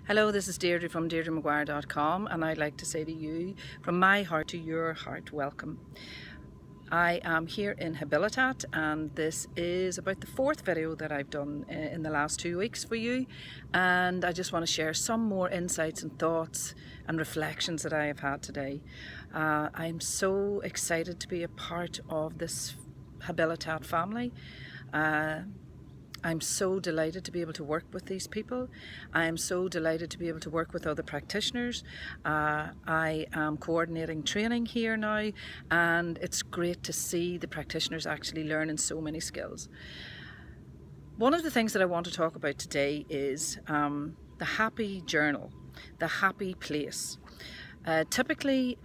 Hello, this is Deirdre from deirdremaguire.com, and I'd like to say to you, from my heart to your heart, welcome. I am here in Habilitat, and this is about the fourth video that I've done in the last 2 weeks for you, and I just want to share some more insights and thoughts and reflections that I have had today. I'm so excited to be a part of this Habilitat family. I'm so delighted to be able to work with these people. I am so delighted to be able to work with other practitioners. I am coordinating training here now, and it's great to see the practitioners actually learning so many skills. One of the things that I want to talk about today is the happy journal, the happy place. Typically,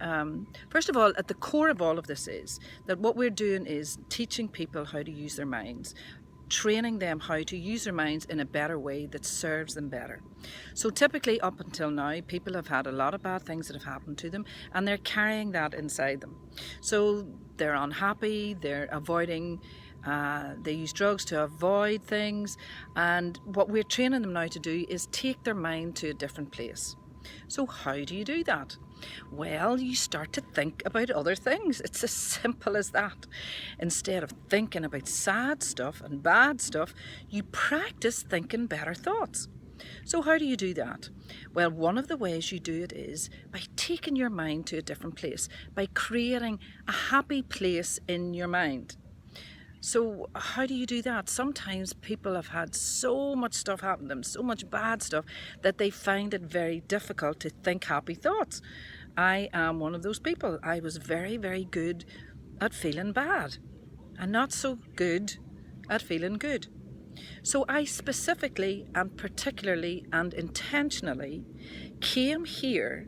first of all, at the core of all of this is that what we're doing is teaching people how to use their minds, training them how to use their minds in a better way that serves them better. So typically up until now, people have had a lot of bad things that have happened to them, and they're carrying that inside them. So they're unhappy, they're avoiding, they use drugs to avoid things, and what we're training them now to do is take their mind to a different place. So how do you do that? Well, you start to think about other things. It's as simple as that. Instead of thinking about sad stuff and bad stuff, you practice thinking better thoughts. So how do you do that? Well, one of the ways you do it is by taking your mind to a different place, by creating a happy place in your mind. So how do you do that? Sometimes people have had so much stuff happen to them, so much bad stuff, that they find it very difficult to think happy thoughts. I am one of those people. I was very, very good at feeling bad and not so good at feeling good. So I specifically and particularly and intentionally came here,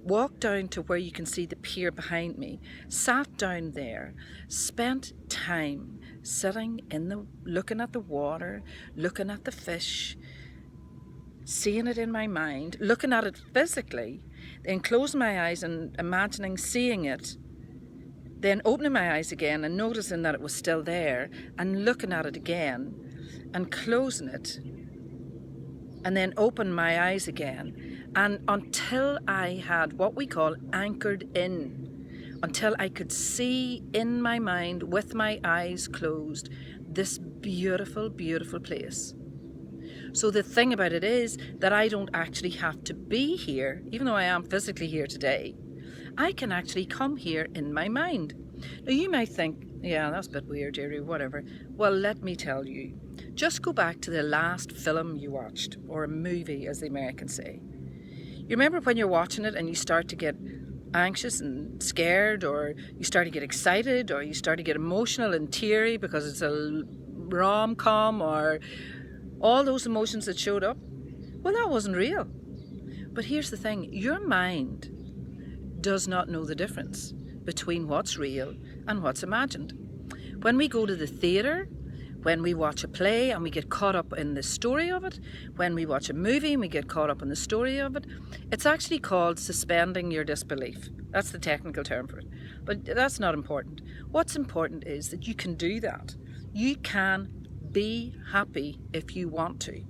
walked down to where you can see the pier behind me, sat down there, spent time sitting looking at the water, looking at the fish, seeing it in my mind, looking at it physically, then closing my eyes and imagining seeing it, then opening my eyes again and noticing that it was still there, and looking at it again and closing it, and then open my eyes again, and until I had what we call anchored in, until I could see in my mind with my eyes closed this beautiful, beautiful place. So the thing about it is that I don't actually have to be here, even though I am physically here today. I can actually come here in my mind. Now you might think, yeah, that's a bit weird, Jerry, whatever. Well, let me tell you. Just go back to the last film you watched, or a movie, as the Americans say. You remember when you're watching it and you start to get anxious and scared, or you start to get excited, or you start to get emotional and teary because it's a rom-com, or all those emotions that showed up? Well, that wasn't real. But here's the thing, your mind does not know the difference between what's real and what's imagined. When we go to the theatre, when we watch a play and we get caught up in the story of it, when we watch a movie and we get caught up in the story of it, it's actually called suspending your disbelief. That's the technical term for it. But that's not important. What's important is that you can do that. You can be happy if you want to.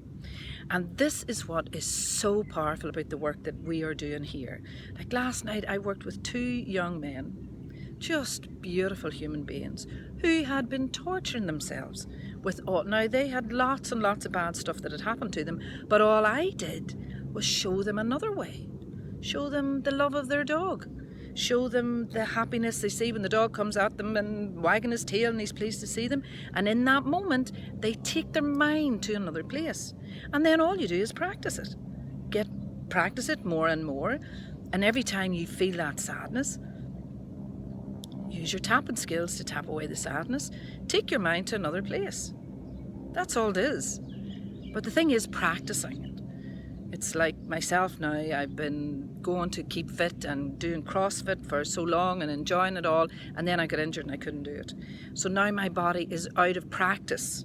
And this is what is so powerful about the work that we are doing here. Like last night, I worked with 2 young men, just beautiful human beings, who had been torturing themselves with all. Now, they had lots and lots of bad stuff that had happened to them, but all I did was show them another way. Show them the love of their dog. Show them the happiness they see when the dog comes at them and wagging his tail and he's pleased to see them. And in that moment, they take their mind to another place. And then all you do is practice it. Practice it more and more. And every time you feel that sadness, use your tapping skills to tap away the sadness. Take your mind to another place. That's all it is. But the thing is practicing it. It's like myself now, I've been going to keep fit and doing CrossFit for so long and enjoying it all, and then I got injured and I couldn't do it. So now my body is out of practice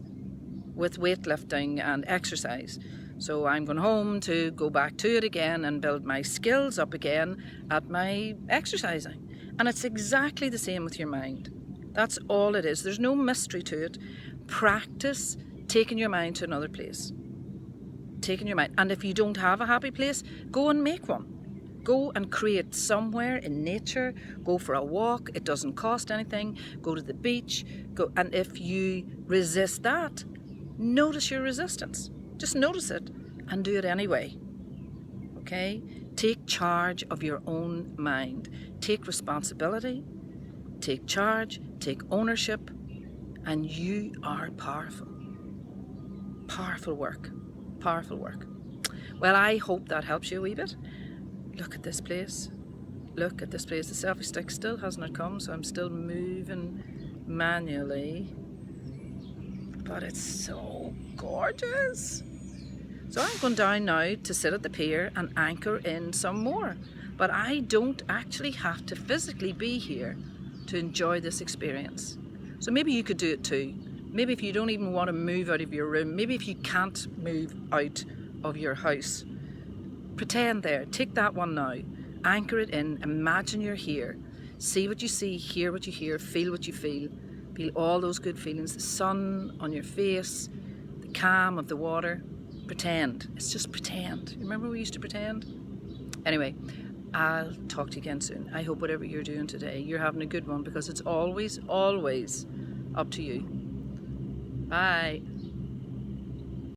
with weightlifting and exercise. So I'm going home to go back to it again and build my skills up again at my exercising. And it's exactly the same with your mind. That's all it is. There's no mystery to it. Practice taking your mind to another place. taking your mind. And if you don't have a happy place, go and make one. Go and create somewhere in nature. Go for a walk. It doesn't cost anything. Go to the beach. Go. And if you resist that, notice your resistance. Just notice it and do it anyway. Okay? Take charge of your own mind. Take responsibility. Take charge. Take ownership. And you are powerful. Powerful work. Powerful work. Well, I hope that helps you a wee bit. Look at this place. Look at this place. The selfie stick still hasn't come, so I'm still moving manually. But it's so gorgeous. So I'm going down now to sit at the pier and anchor in some more. But I don't actually have to physically be here to enjoy this experience. So maybe you could do it too. Maybe if you don't even want to move out of your room, maybe if you can't move out of your house, pretend there, take that one now, anchor it in, imagine you're here, see what you see, hear what you hear, feel what you feel all those good feelings, the sun on your face, the calm of the water. Pretend, it's just pretend. Remember we used to pretend? Anyway, I'll talk to you again soon. I hope whatever you're doing today, you're having a good one, because it's always, always up to you. Bye.